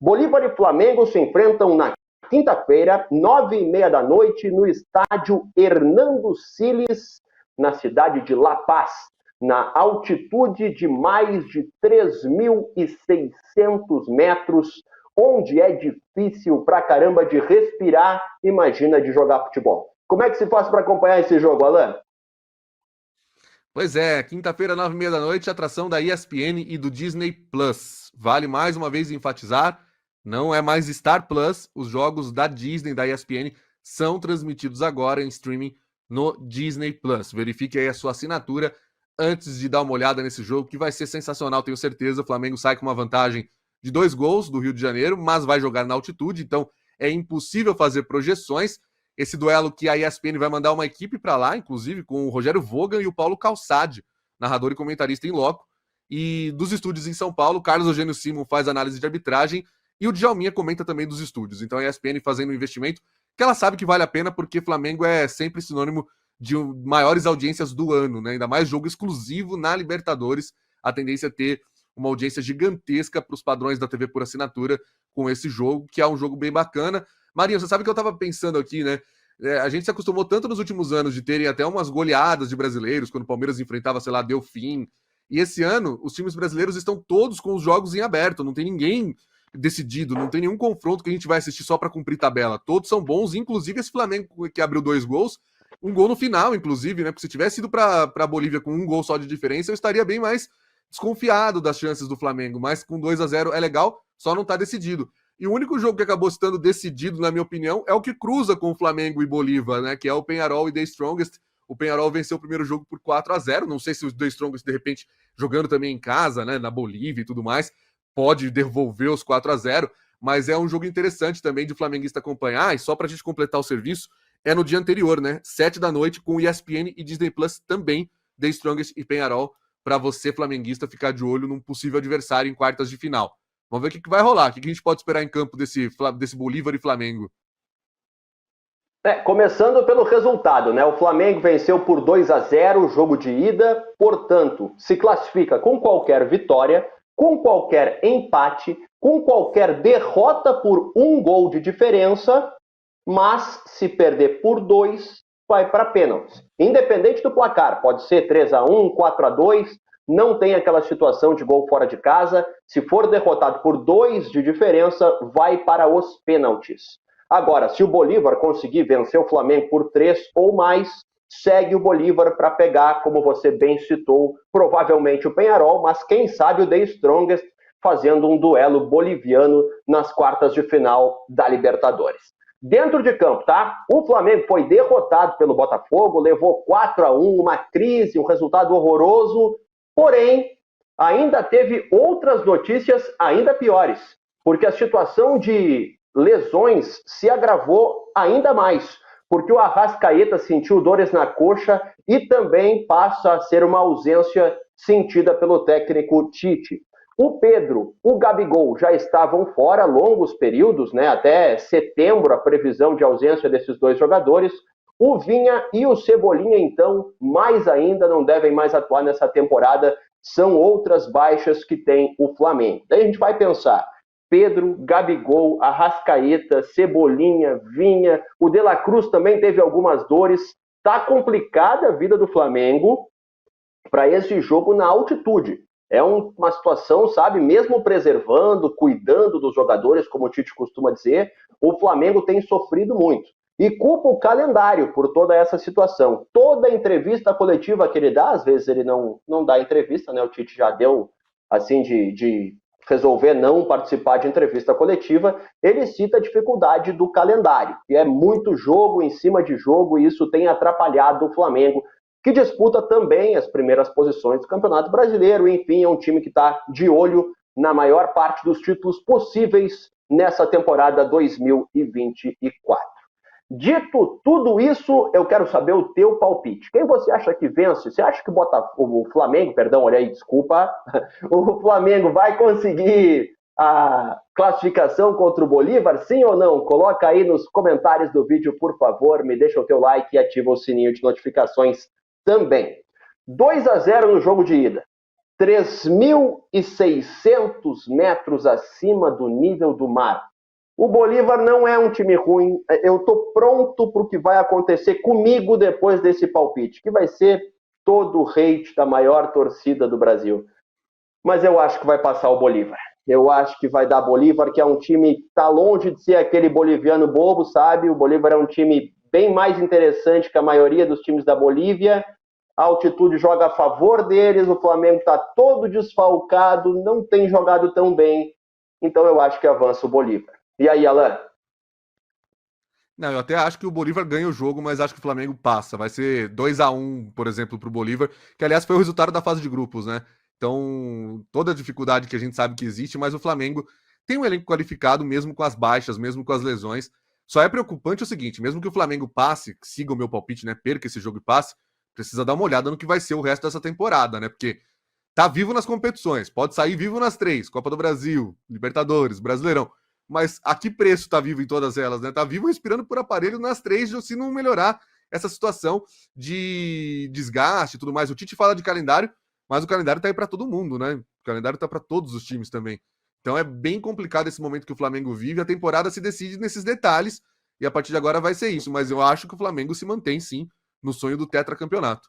Bolívar e Flamengo se enfrentam na quinta-feira, 9h30 da noite, no estádio Hernando Siles, na cidade de La Paz, na altitude de mais de 3.600 metros, onde é difícil pra caramba de respirar, imagina de jogar futebol. Como é que se faz para acompanhar esse jogo, Alan? Pois é, quinta-feira, 9h30 da noite, atração da ESPN e do Disney Plus. Vale mais uma vez enfatizar, não é mais Star Plus, os jogos da Disney, da ESPN, são transmitidos agora em streaming no Disney Plus. Verifique aí a sua assinatura antes de dar uma olhada nesse jogo, que vai ser sensacional, tenho certeza. O Flamengo sai com uma vantagem de 2 gols do Rio de Janeiro, mas vai jogar na altitude, então é impossível fazer projeções. Esse duelo que a ESPN vai mandar uma equipe para lá, inclusive com o Rogério Vogan e o Paulo Calçade, narrador e comentarista em loco. E dos estúdios em São Paulo, Carlos Eugênio Simon faz análise de arbitragem e o Djalminha comenta também dos estúdios. Então a ESPN fazendo um investimento que ela sabe que vale a pena, porque Flamengo é sempre sinônimo de maiores audiências do ano, né? Ainda mais jogo exclusivo na Libertadores. A tendência é ter uma audiência gigantesca para os padrões da TV por assinatura com esse jogo, que é um jogo bem bacana. Marinho, você sabe que eu tava pensando aqui, né? A gente se acostumou tanto nos últimos anos de terem até umas goleadas de brasileiros, quando o Palmeiras enfrentava, sei lá, Delfim. E esse ano, os times brasileiros estão todos com os jogos em aberto, não tem ninguém decidido, não tem nenhum confronto que a gente vai assistir só para cumprir tabela. Todos são bons, inclusive esse Flamengo que abriu 2 gols, um gol no final, inclusive, né? Porque se tivesse ido para a Bolívia com 1 gol só de diferença, eu estaria bem mais desconfiado das chances do Flamengo, mas com 2-0 é legal, só não tá decidido. E o único jogo que acabou estando decidido, na minha opinião, é o que cruza com o Flamengo e Bolívar, né? Que é o Peñarol e The Strongest. O Peñarol venceu o primeiro jogo por 4-0. Não sei se o The Strongest, de repente, jogando também em casa, né? Na Bolívia e tudo mais, pode devolver os 4-0. Mas é um jogo interessante também de flamenguista acompanhar. E só pra gente completar o serviço, é no dia anterior, né? 7 da noite, com ESPN e Disney Plus também, The Strongest e Peñarol, para você, flamenguista, ficar de olho num possível adversário em quartas de final. Vamos ver o que vai rolar, o que a gente pode esperar em campo desse Bolívar e Flamengo. Começando pelo resultado, né? O Flamengo venceu por 2-0 o jogo de ida, portanto, se classifica com qualquer vitória, com qualquer empate, com qualquer derrota por 1 gol de diferença, mas se perder por 2, vai para pênaltis. Independente do placar, pode ser 3-1, 4-2, não tem aquela situação de gol fora de casa. Se for derrotado por 2 de diferença, vai para os pênaltis. Agora, se o Bolívar conseguir vencer o Flamengo por 3 ou mais, segue o Bolívar para pegar, como você bem citou, provavelmente o Peñarol, mas quem sabe o The Strongest fazendo um duelo boliviano nas quartas de final da Libertadores. Dentro de campo, tá? O Flamengo foi derrotado pelo Botafogo, levou 4-1, uma crise, um resultado horroroso. Porém, ainda teve outras notícias ainda piores, porque a situação de lesões se agravou ainda mais, porque o Arrascaeta sentiu dores na coxa e também passa a ser uma ausência sentida pelo técnico Tite. O Pedro, o Gabigol já estavam fora longos períodos, né? Até setembro a previsão de ausência desses 2 jogadores. O Vinha e o Cebolinha, então, mais ainda, não devem mais atuar nessa temporada. São outras baixas que tem o Flamengo. Daí a gente vai pensar, Pedro, Gabigol, Arrascaeta, Cebolinha, Vinha, o De La Cruz também teve algumas dores. Tá complicada a vida do Flamengo para esse jogo na altitude. É uma situação, sabe, mesmo preservando, cuidando dos jogadores, como o Tite costuma dizer, o Flamengo tem sofrido muito. E culpa o calendário por toda essa situação. Toda entrevista coletiva que ele dá, às vezes ele não dá entrevista, né? O Tite já deu, assim, de resolver não participar de entrevista coletiva, ele cita a dificuldade do calendário. E é muito jogo em cima de jogo, e isso tem atrapalhado o Flamengo, que disputa também as primeiras posições do Campeonato Brasileiro. Enfim, é um time que está de olho na maior parte dos títulos possíveis nessa temporada 2024. Dito tudo isso, eu quero saber o teu palpite. Quem você acha que vence? Você acha que o Flamengo, olha aí, desculpa, o Flamengo vai conseguir a classificação contra o Bolívar, sim ou não? Coloca aí nos comentários do vídeo, por favor, me deixa o teu like e ativa o sininho de notificações também. 2-0 no jogo de ida. 3.600 metros acima do nível do mar. O Bolívar não é um time ruim. Eu estou pronto para o que vai acontecer comigo depois desse palpite, que vai ser todo o hate da maior torcida do Brasil. Mas eu acho que vai passar o Bolívar. Eu acho que vai dar Bolívar, que é um time que está longe de ser aquele boliviano bobo, sabe? O Bolívar é um time bem mais interessante que a maioria dos times da Bolívia. A altitude joga a favor deles, o Flamengo está todo desfalcado, não tem jogado tão bem. Então eu acho que avança o Bolívar. E aí, Alan? Não, eu até acho que o Bolívar ganha o jogo, mas acho que o Flamengo passa. Vai ser 2-1, por exemplo, pro Bolívar, que aliás foi o resultado da fase de grupos, né? Então, toda a dificuldade que a gente sabe que existe, mas o Flamengo tem um elenco qualificado, mesmo com as baixas, mesmo com as lesões. Só é preocupante o seguinte, mesmo que o Flamengo passe, siga o meu palpite, né? Perca esse jogo e passe, precisa dar uma olhada no que vai ser o resto dessa temporada, né? Porque tá vivo nas competições, pode sair vivo nas três, Copa do Brasil, Libertadores, Brasileirão. Mas a que preço tá vivo em todas elas, né? Tá vivo respirando por aparelho nas três, se não melhorar essa situação de desgaste e tudo mais. O Tite fala de calendário, mas o calendário tá aí para todo mundo, né? O calendário tá para todos os times também. Então é bem complicado esse momento que o Flamengo vive. A temporada se decide nesses detalhes e a partir de agora vai ser isso. Mas eu acho que o Flamengo se mantém sim no sonho do tetracampeonato.